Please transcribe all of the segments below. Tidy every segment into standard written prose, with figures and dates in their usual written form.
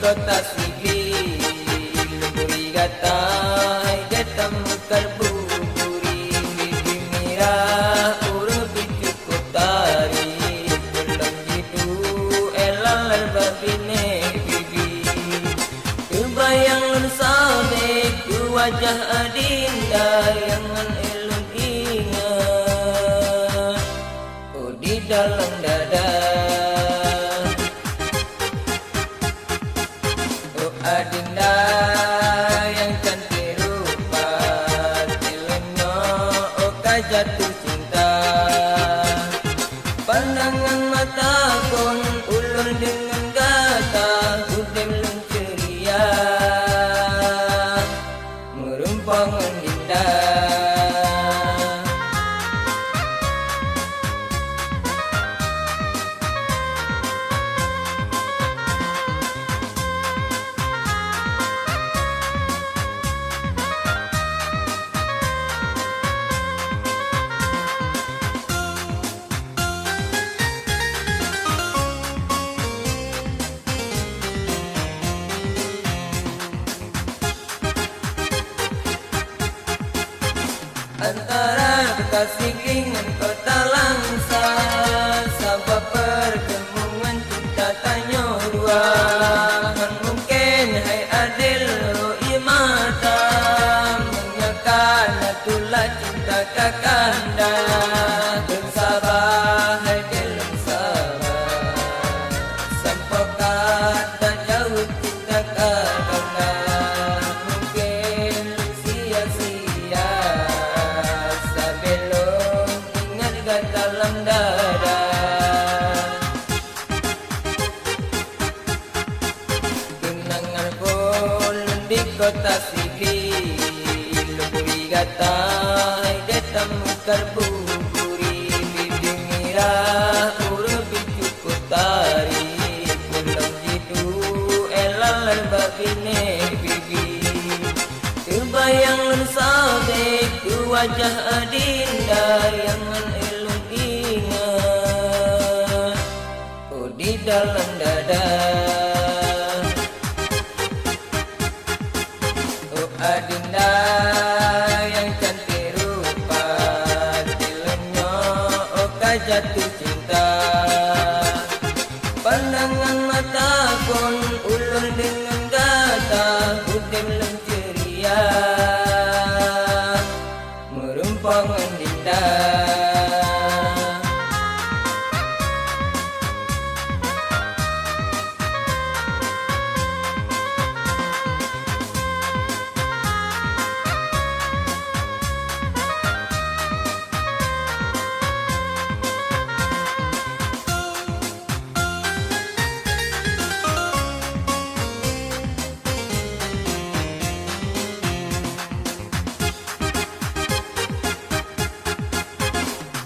kota Sigli, luburi gatai gatam karbuburi, bibi mira urut bicu kotari, pulang jitu elal babine bibi, kebayang lun sabe ke wajah adinda yang elun ingat, oh di dalam dada. Adinda yang cantik rupa, telenyo oka jatuh cinta. Pandangan mata kon ulur dengan gata, udem lung ceria, merumpangan indah. Antara Bekasi dengan kota Langsa, sabab pertemuan kita tanya dua. Mungkin hai adil roi mata, menyakan itulah cinta kakanda. Bersabah hai dalam sabah, sampai kata jauh cinta kakanda. Mungkin sia-sia dalam dada. Kenangan bolon di kota Sigli, luburi gatai datam karbuburi, bibi mira urut bicu kotari, pulang jitu elal babine bibi, kebayang lun sabe ke wajah adinda yang ingat, oh di dalam dada. Oh adinda yang cantik rupa, telenyo oka jatuh cinta. Pandangan mata kon ulur dengan gata, udem lem ceria, merumpangan indah.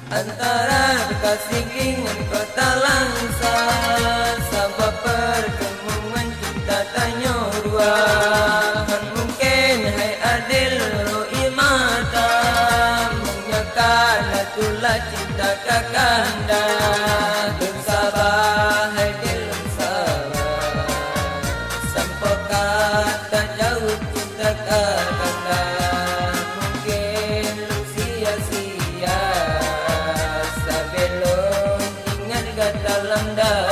Antara Bekasi dengan kota Langsa, sabab pertemuan kita tanya dua. Mungkin hai adil roi mata, menyakan itulah cinta kakanda. Bersabah hai dalam sabah, sampai kata jauh cinta kakanda. Mungkin sia-sia dalam dada.